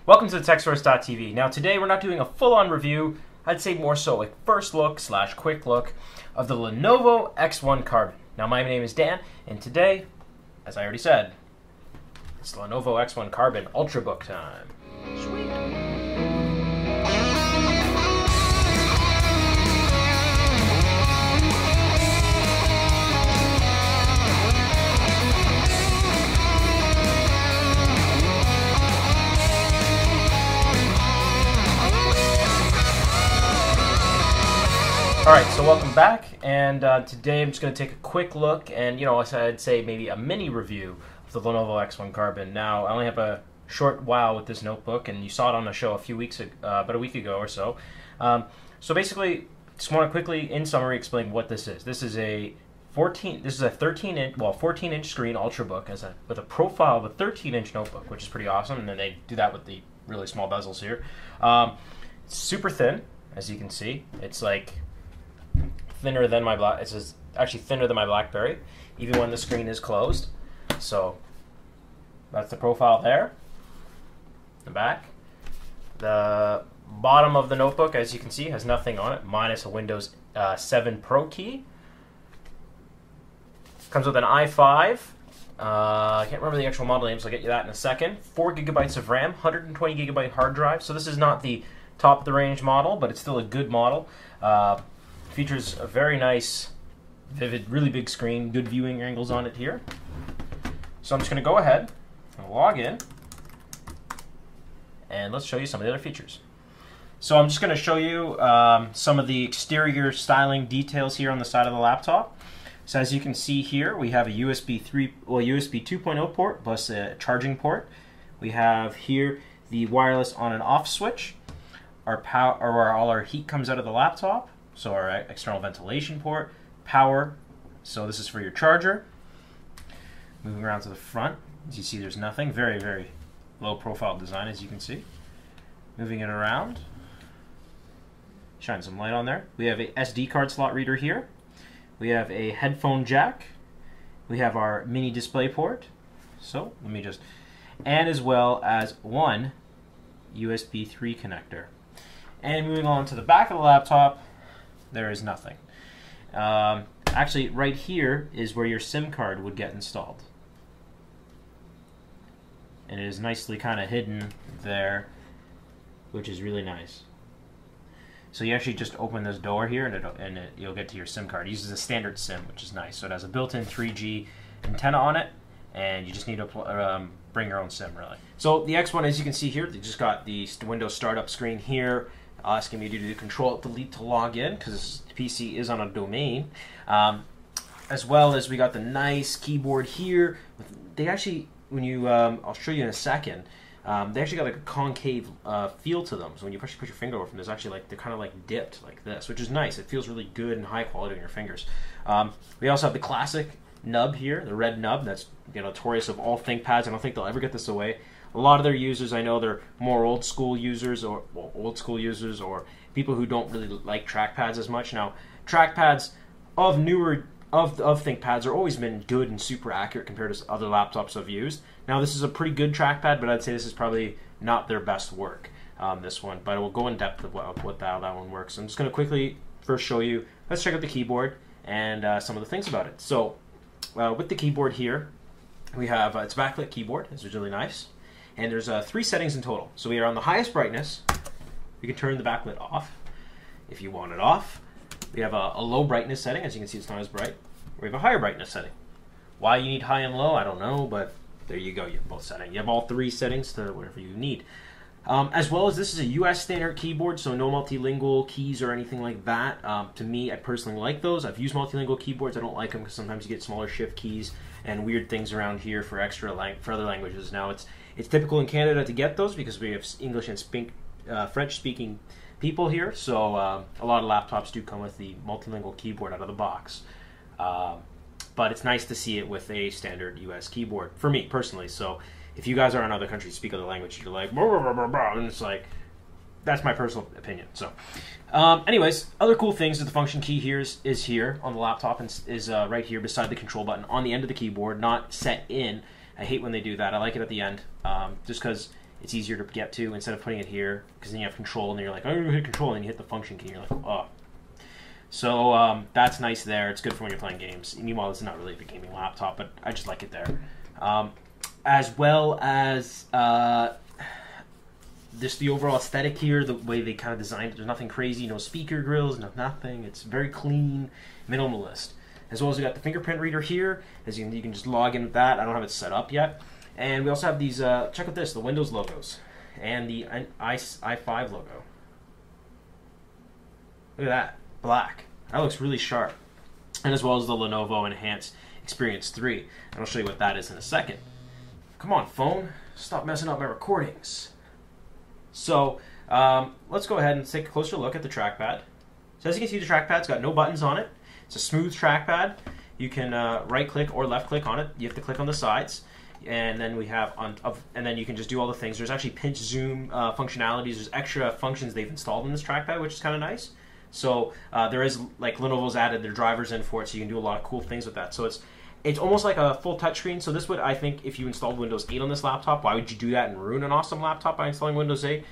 Welcome to the TechSource.tv. Now today we're not doing a full-on review, I'd say more so like first look / quick look of the Lenovo X1 Carbon. Now my name is Dan, and today, as I already said, it's the Lenovo X1 Carbon Ultrabook time. Sweet. Alright, so welcome back, and today I'm just going to take a quick look and, I'd say maybe a mini review of the Lenovo X1 Carbon. Now, I only have a short while with this notebook, and you saw it on the show about a week ago or so. So basically, just want to quickly, in summary, explain what this is. This is a 14-inch screen Ultrabook with a profile of a 13-inch notebook, which is pretty awesome, and then they do that with the really small bezels here. It's super thin, as you can see. It's like thinner than my it's actually thinner than my BlackBerry, even when the screen is closed. So that's the profile there. The back. The bottom of the notebook, as you can see, has nothing on it, minus a Windows 7 Pro key. Comes with an i5. I can't remember the actual model name, so I'll get you that in a second. 4 gigabytes of RAM, 120 gigabyte hard drive. So this is not the top of the range model, but it's still a good model. Features a very nice, vivid, really big screen, good viewing angles on it here. So I'm just going to go ahead and log in, and let's show you some of the other features. So I'm just going to show you some of the exterior styling details here on the side of the laptop. So as you can see here, we have a USB 2.0 port plus a charging port. We have here the wireless on and off switch. All our heat comes out of the laptop. So our external ventilation port, power, so this is for your charger. Moving around to the front, as you see there's nothing, very, very low profile design as you can see. Moving it around, shine some light on there. We have a SD card slot reader here. We have a headphone jack. We have our mini display port. So and as well as one USB 3 connector. And moving on to the back of the laptop, there is nothing. Actually, right here is where your SIM card would get installed. And it is nicely kind of hidden there, which is really nice. So you actually just open this door here, and you'll get to your SIM card. It uses a standard SIM, which is nice. So it has a built-in 3G antenna on it, and you just need to bring your own SIM, really. So the X1, as you can see here, they just got the Windows startup screen here, asking me to do Control-Delete to log in because this PC is on a domain. As well as we got the nice keyboard here. They actually, I'll show you in a second, they actually got like a concave feel to them. So when you put your finger over them, there's actually they're kind of like dipped like this, which is nice. It feels really good and high quality on your fingers. We also have the classic nub here, the red nub. That's notorious of all ThinkPads. I don't think they'll ever get this away. A lot of their users, I know they're more old school users or people who don't really like trackpads as much. Now, trackpads of ThinkPads have always been good and super accurate compared to other laptops I've used. Now, this is a pretty good trackpad, but I'd say this is probably not their best work, this one. But I will go in depth of how that one works. I'm just going to quickly first show you. Let's check out the keyboard and some of the things about it. So, with the keyboard here, we have it's a backlit keyboard. This is really nice. And there's 3 settings in total. So we are on the highest brightness. You can turn the backlit off if you want it off. We have a low brightness setting. As you can see, it's not as bright. We have a higher brightness setting. Why you need high and low, I don't know, but there you go. You have both settings. You have all 3 settings to whatever you need. As well as this is a US standard keyboard, so no multilingual keys or anything like that. To me, I personally like those. I've used multilingual keyboards. I don't like them because sometimes you get smaller shift keys and weird things around here for other languages. Now it's typical in Canada to get those because we have English and French-speaking people here. So a lot of laptops do come with the multilingual keyboard out of the box. But it's nice to see it with a standard US keyboard for me personally. So if you guys are in other countries speak other language, you're like, blah, blah, blah, blah, blah, and it's like, that's my personal opinion. So, anyways, other cool things is the function key here is here on the laptop and is right here beside the control button on the end of the keyboard, not set in. I hate when they do that. I like it at the end, just because it's easier to get to instead of putting it here, because then you have control and then you're like, oh, you're gonna hit control, and then you hit the function key and you're like, oh. So that's nice there. It's good for when you're playing games. Meanwhile, it's not really a gaming laptop, but I just like it there. As well as just the overall aesthetic here, the way they kind of designed it. There's nothing crazy, no speaker grills, nothing. It's very clean, minimalist. As well as we got the fingerprint reader here, as you can just log in with that. I don't have it set up yet. And we also have these, check out this, the Windows logos and the i5 logo. Look at that, black. That looks really sharp. And as well as the Lenovo Enhanced Experience 3. And I'll show you what that is in a second. Come on, phone, stop messing up my recordings. So let's go ahead and take a closer look at the trackpad. So as you can see, the trackpad's got no buttons on it. It's a smooth trackpad. You can right click or left click on it. You have to click on the sides. And then we have and then you can just do all the things. There's actually pinch zoom functionalities. There's extra functions they've installed in this trackpad, which is kind of nice. So there is, like, Lenovo's added their drivers in for it, so you can do a lot of cool things with that. So it's almost like a full touchscreen. So this would, I think, if you installed Windows 8 on this laptop, why would you do that and ruin an awesome laptop by installing Windows 8?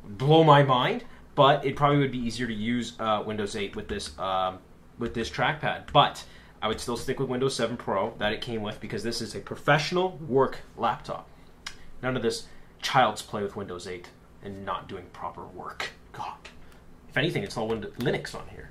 Blow my mind. But it probably would be easier to use Windows 8 with this trackpad. But I would still stick with Windows 7 Pro that it came with, because this is a professional work laptop. None of this child's play with Windows 8 and not doing proper work. God. If anything, it's all Linux on here.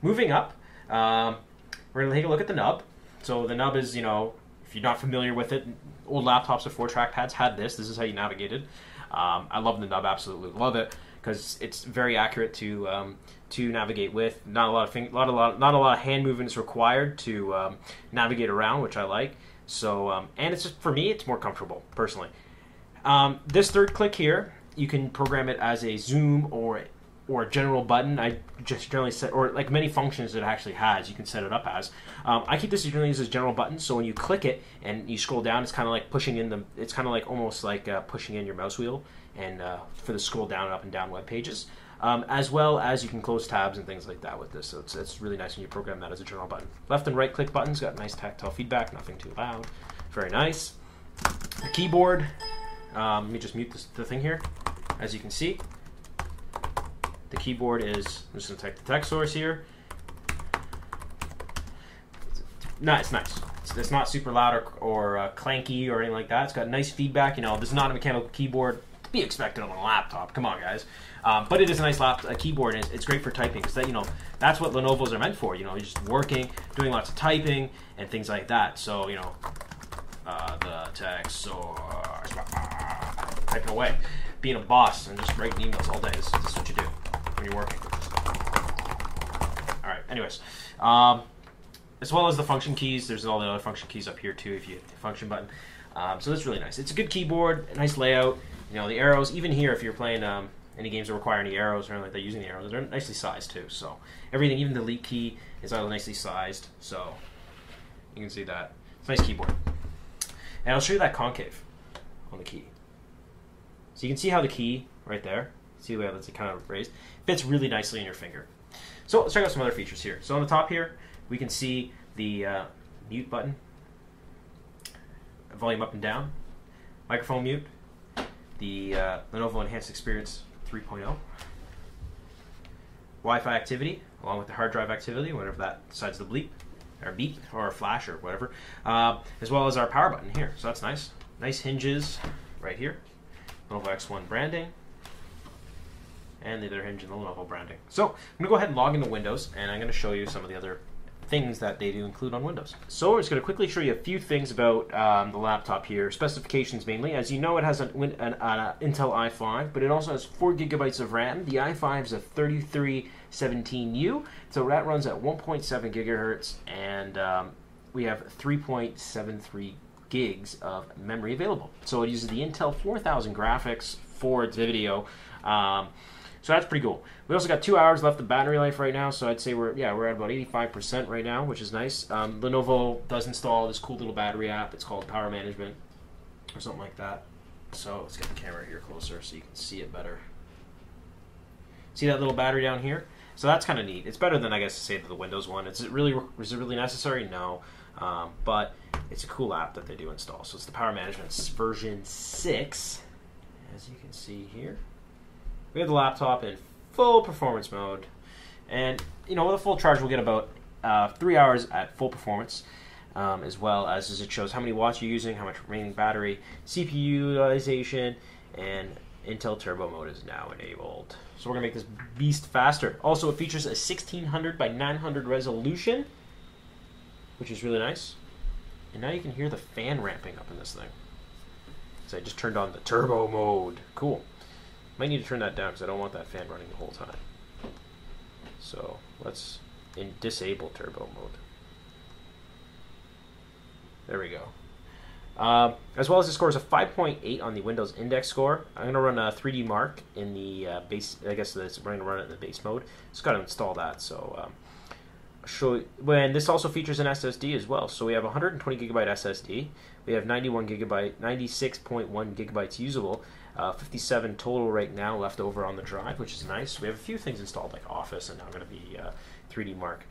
Moving up, we're going to take a look at the nub. So the nub is, if you're not familiar with it, old laptops before trackpads had this. This is how you navigated. I love the nub, absolutely love it, because it's very accurate to navigate with. Not a lot of hand movement is required to navigate around, which I like. So and it's just, for me, it's more comfortable personally. This third click here, you can program it as a zoom or a general button. I just generally set, or like many functions it actually has, you can set it up as. I keep this generally as a general button, so when you click it and you scroll down, it's kind of like pushing in it's kind of like almost like pushing in your mouse wheel, and for the scroll down, up and down web pages. As well as you can close tabs and things like that with this, so it's really nice when you program that as a general button. Left and right click buttons got nice tactile feedback, nothing too loud, very nice. The keyboard, let me just mute the thing here. As you can see, the keyboard is, I'm just going to type the text source here. It's nice. It's not super loud or clanky or anything like that. It's got nice feedback. This is not a mechanical keyboard to be expected on a laptop. Come on, guys. But it is a nice keyboard, and it's great for typing, because that's what Lenovo's are meant for. You're just working, doing lots of typing and things like that. So the text source, typing away, being a boss and just writing emails all day. This is what you do when you're working. All right. Anyways, as well as the function keys, there's all the other function keys up here too if you hit the function button. So that's really nice. It's a good keyboard, a nice layout. The arrows, even here, if you're playing any games that require any arrows or anything like that, using the arrows, they're nicely sized too. So everything, even the delete key, is all nicely sized. So you can see that. It's a nice keyboard. And I'll show you that concave on the key. So you can see how the key right there, see the way that's kind of raised, fits really nicely in your finger. So let's check out some other features here. So on the top here, we can see the mute button, volume up and down, microphone mute, the Lenovo Enhanced Experience 3.0, Wi-Fi activity, along with the hard drive activity, whenever that decides to bleep, or beep, or flash, or whatever, as well as our power button here. So that's nice. Nice hinges right here. Lenovo X1 branding, and the other hinge in the Lenovo branding. So I'm going to go ahead and log into Windows, and I'm going to show you some of the other things that they do include on Windows. So I'm just going to quickly show you a few things about the laptop here. Specifications mainly. As you know, it has an Intel i5, but it also has 4 gigabytes of RAM. The i5 is a 3317U, so that runs at 1.7 gigahertz, and we have 3.73 gigs of memory available. So it uses the Intel 4000 graphics for its video. So that's pretty cool. We also got 2 hours left of battery life right now, so I'd say we're at about 85% right now, which is nice. Lenovo does install this cool little battery app. It's called Power Management or something like that. So let's get the camera here closer so you can see it better. See that little battery down here? So that's kind of neat. It's better than, I guess, to say the Windows one. Is it really necessary? No. But it's a cool app that they do install. So it's the Power Management version 6. as you can see here, we have the laptop in full performance mode. And, you know, with a full charge, we'll get about 3 hours at full performance, as well as it shows how many watts you're using, how much remaining battery, CPU utilization, and Intel Turbo mode is now enabled. So we're going to make this beast faster. Also, it features a 1600 by 900 resolution, which is really nice. And now you can hear the fan ramping up in this thing. So I just turned on the turbo mode. Cool. Might need to turn that down because I don't want that fan running the whole time. So let's disable turbo mode. There we go. As well as the score is a 5.8 on the Windows Index score. I'm going to run a 3D Mark in the base. I guess we're going to run it in the base mode. Just got to install that. So when this also features an SSD as well. So we have 120 gigabyte SSD. We have 96.1 gigabytes usable. 57 total right now left over on the drive, which is nice. We have a few things installed like Office, and now going to be 3D Mark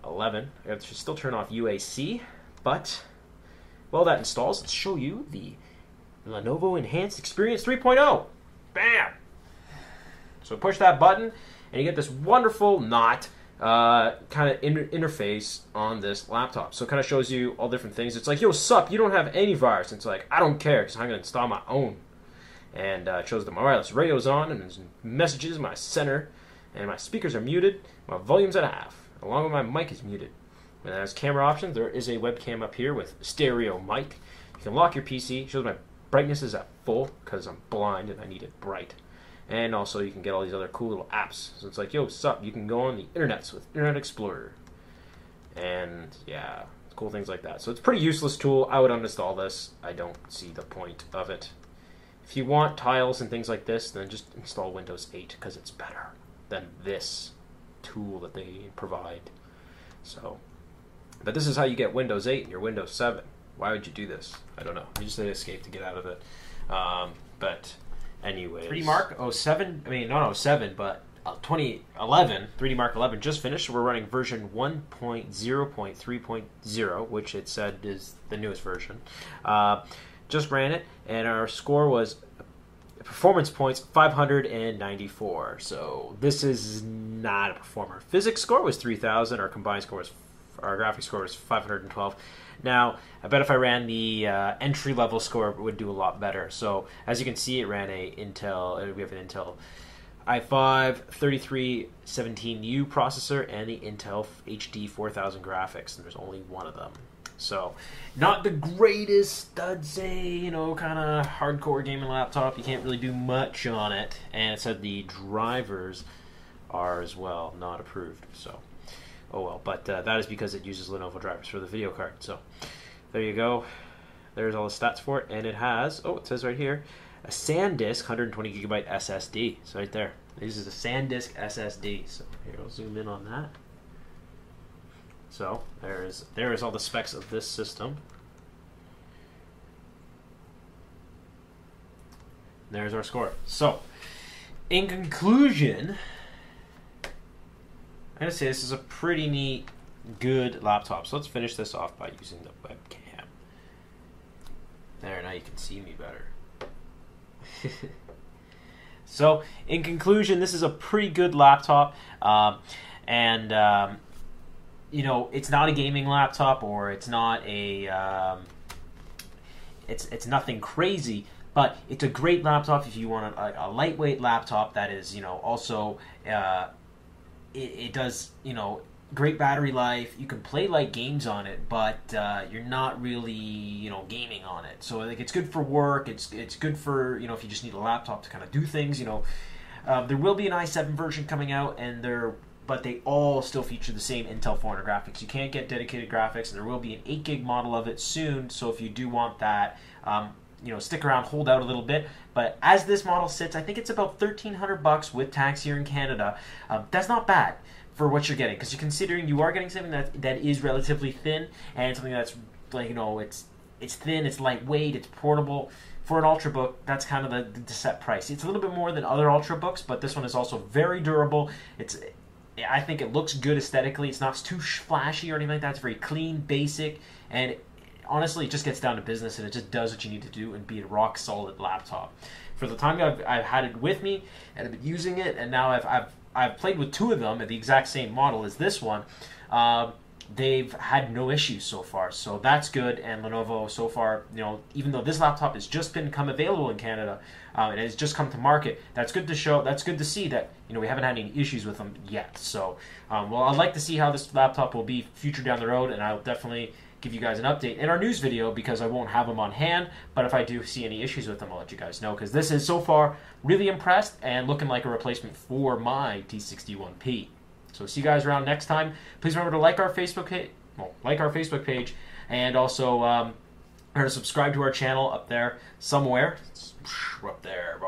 11. I have to still turn off UAC, but while that installs, let's show you the Lenovo Enhanced Experience 3.0. Bam! So push that button, and you get this wonderful kind of interface on this laptop. So it kind of shows you all different things. It's like, yo, sup, you don't have any virus. And it's like, I don't care, because I'm going to install my own. And it shows the wireless radio's on, and there's messages in my center, and my speakers are muted, my volume's at half, along with my mic is muted. And as camera options, there is a webcam up here with stereo mic. You can lock your PC, shows my brightness is at full, because I'm blind and I need it bright. And also you can get all these other cool little apps. So it's like, yo, sup, you can go on the internets with Internet Explorer. And yeah, cool things like that. So it's a pretty useless tool. I would uninstall this. I don't see the point of it. If you want tiles and things like this, then just install Windows 8 because it's better than this tool that they provide. So, but this is how you get Windows 8 in your Windows 7. Why would you do this? I don't know. You just escape to get out of it. But anyways. 3D Mark 07, I mean, not 07, but 2011, 3D Mark 11 just finished. We're running version 1.0.3.0, which it said is the newest version. Just ran it, and our score was performance points 594. So this is not a performer. Physics score was 3,000. Our combined score was, our graphics score was 512. Now, I bet if I ran the entry-level score, it would do a lot better. So as you can see, it ran a Intel. We have an Intel i5 3317U processor and the Intel HD 4000 graphics, and there's only one of them. So, not the greatest, I'd say, you know, kind of hardcore gaming laptop. You can't really do much on it. And it said the drivers are as well not approved. So, oh well. But that is because it uses Lenovo drivers for the video card. So, there you go. There's all the stats for it. And it has, oh, it says right here, a SanDisk 120 gigabyte SSD. So, right there. This is a SanDisk SSD. So, here, I'll zoom in on that. So there is all the specs of this system. There's our score. So, in conclusion, I gotta say this is a pretty neat, good laptop. So let's finish this off by using the webcam. There, now you can see me better. So, in conclusion, this is a pretty good laptop, you know, it's not a gaming laptop, or it's not a, it's nothing crazy, but it's a great laptop if you want a lightweight laptop that is, you know, also, it does, you know, great battery life. You can play light games on it, but you're not really, you know, gaming on it. So, like, it's good for work. It's good for, you know, if you just need a laptop to kind of do things, you know. There will be an i7 version coming out, but they all still feature the same Intel 400 graphics. You can't get dedicated graphics, and there will be an 8 gig model of it soon. So if you do want that, you know, stick around, hold out a little bit. But as this model sits, I think it's about $1,300 with tax here in Canada. That's not bad for what you're getting, because you're considering you are getting something that is relatively thin, and something that's, like, you know, it's thin, it's lightweight, it's portable. For an Ultrabook, that's kind of the set price. It's a little bit more than other Ultrabooks, but this one is also very durable. I think it looks good aesthetically. It's not too flashy or anything like that. It's very clean, basic, and honestly, it just gets down to business, and it just does what you need to do and be a rock-solid laptop. for the time I've had it with me and I've been using it, and now I've played with two of them at the exact same model as this one. They've had no issues so far, so that's good. And Lenovo so far, you know, even though this laptop has just become available in Canada and it's just come to market, that's good to show. That's good to see that, you know, we haven't had any issues with them yet. So, well, I'd like to see how this laptop will be future down the road, and I'll definitely give you guys an update in our news video because I won't have them on hand. But if I do see any issues with them, I'll let you guys know, because this is so far really impressed and looking like a replacement for my T61P. So see you guys around next time. Please remember to like our Facebook page, and also or to subscribe to our channel up there somewhere. It's up there,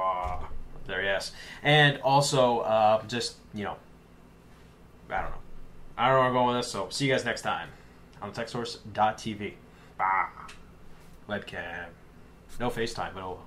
yes. And also just, you know, I don't know where I'm going with this. So see you guys next time on TechSource.tv. Webcam, no FaceTime, but oh.